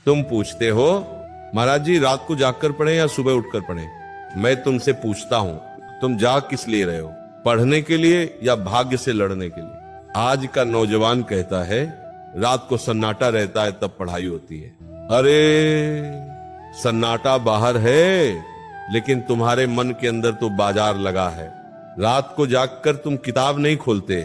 तुम पूछते हो महाराज जी रात को जागकर पढ़े या सुबह उठकर पढ़े। मैं तुमसे पूछता हूं तुम जाग किस लिए रहे हो, पढ़ने के लिए या भाग्य से लड़ने के लिए। आज का नौजवान कहता है रात को सन्नाटा रहता है तब पढ़ाई होती है। अरे सन्नाटा बाहर है लेकिन तुम्हारे मन के अंदर तो बाजार लगा है। रात को जागकर तुम किताब नहीं खोलते,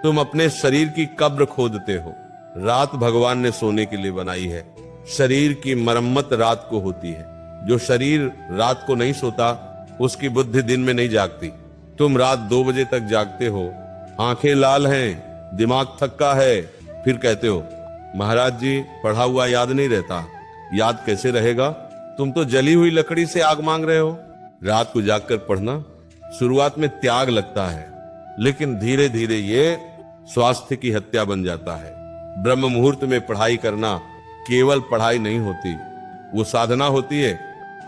तुम अपने शरीर की कब्र खोदते हो। रात भगवान ने सोने के लिए बनाई है, शरीर की मरम्मत रात को होती है। जो शरीर रात को नहीं सोता उसकी बुद्धि दिन में नहीं जागती। तुम रात 2 बजे तक जागते हो, आंखें लाल हैं, दिमाग थक्का है, फिर कहते हो महाराज जी पढ़ा हुआ याद नहीं रहता। याद कैसे रहेगा, तुम तो जली हुई लकड़ी से आग मांग रहे हो। रात को जागकर पढ़ना शुरुआत में त्याग लगता है, लेकिन धीरे धीरे ये स्वास्थ्य की हत्या बन जाता है। ब्रह्म मुहूर्त में पढ़ाई करना केवल पढ़ाई नहीं होती, वो साधना होती है।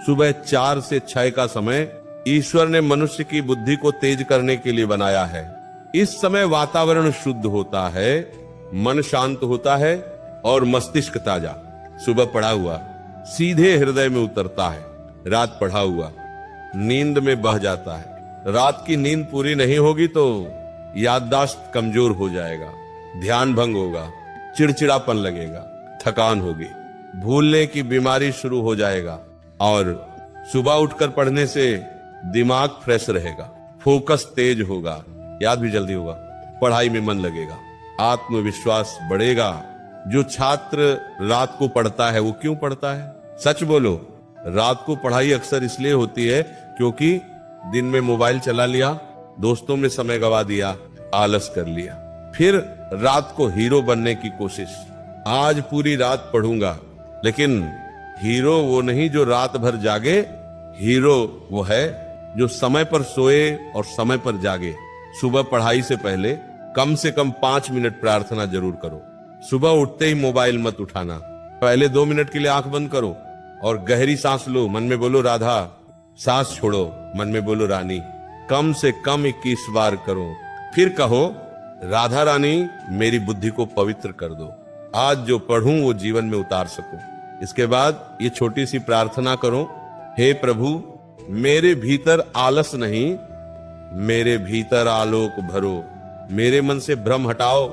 सुबह 4 से 6 का समय ईश्वर ने मनुष्य की बुद्धि को तेज करने के लिए बनाया है। इस समय वातावरण शुद्ध होता है, मन शांत होता है और मस्तिष्क ताजा। सुबह पढ़ा हुआ सीधे हृदय में उतरता है, रात पढ़ा हुआ नींद में बह जाता है। रात की नींद पूरी नहीं होगी तो याददाश्त कमजोर हो जाएगा, ध्यान भंग होगा, चिड़चिड़ापन लगेगा, थकान होगी, भूलने की बीमारी शुरू हो जाएगा। और सुबह उठकर पढ़ने से दिमाग फ्रेश रहेगा, फोकस तेज होगा, याद भी जल्दी होगा, पढ़ाई में मन लगेगा, आत्मविश्वास बढ़ेगा। जो छात्र रात को पढ़ता है वो क्यों पढ़ता है, सच बोलो। रात को पढ़ाई अक्सर इसलिए होती है क्योंकि दिन में मोबाइल चला लिया, दोस्तों में समय गवा दिया, आलस कर लिया, फिर रात को हीरो बनने की कोशिश। आज पूरी रात पढ़ूंगा, लेकिन हीरो वो नहीं जो रात भर जागे, हीरो वो है जो समय पर सोए और समय पर जागे। सुबह पढ़ाई से पहले कम से कम 5 मिनट प्रार्थना जरूर करो। सुबह उठते ही मोबाइल मत उठाना, पहले 2 मिनट के लिए आंख बंद करो और गहरी सांस लो, मन में बोलो राधा, सांस छोड़ो, मन में बोलो रानी। कम से कम 21 बार करो, फिर कहो राधा रानी मेरी बुद्धि को पवित्र कर दो, आज जो पढ़ूं वो जीवन में उतार सकूं। इसके बाद ये छोटी सी प्रार्थना करो, हे प्रभु मेरे भीतर आलस नहीं, मेरे भीतर आलोक भरो, मेरे मन से भ्रम हटाओ,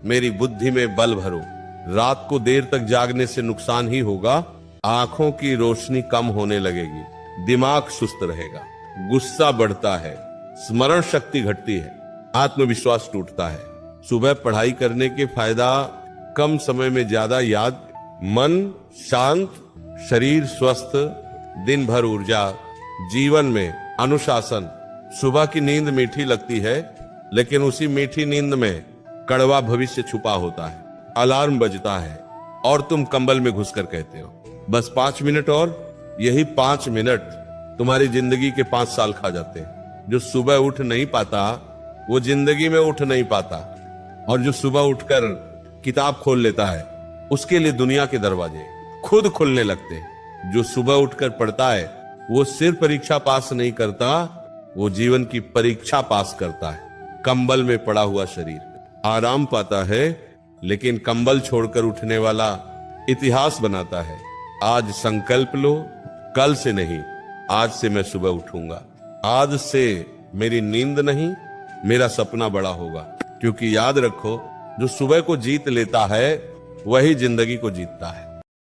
मेरी बुद्धि में बल भरो। रात को देर तक जागने से नुकसान ही होगा, आंखों की रोशनी कम होने लगेगी, दिमाग सुस्त रहेगा, गुस्सा बढ़ता है, स्मरण शक्ति घटती है, आत्मविश्वास टूटता है। सुबह पढ़ाई करने के फायदा कम समय में ज्यादा याद, मन शांत, शरीर स्वस्थ, दिन भर ऊर्जा, जीवन में अनुशासन। सुबह की नींद मीठी लगती है, लेकिन उसी मीठी नींद में कड़वा भविष्य छुपा होता है। अलार्म बजता है और तुम कंबल में घुसकर कहते हो बस 5 मिनट और। यही 5 मिनट तुम्हारी जिंदगी के 5 साल खा जाते हैं। जो सुबह उठ नहीं पाता वो जिंदगी में उठ नहीं पाता, और जो सुबह उठकर किताब खोल लेता है उसके लिए दुनिया के दरवाजे खुद खुलने लगते हैं। जो सुबह उठकर पढ़ता है वो सिर्फ परीक्षा पास नहीं करता, वो जीवन की परीक्षा पास करता है। कंबल में पड़ा हुआ शरीर आराम पाता है, लेकिन कंबल छोड़कर उठने वाला इतिहास बनाता है। आज संकल्प लो, कल से नहीं, आज से मैं सुबह उठूंगा। आज से मेरी नींद नहीं, मेरा सपना बड़ा होगा। क्योंकि याद रखो जो सुबह को जीत लेता है वही जिंदगी को जीतता है।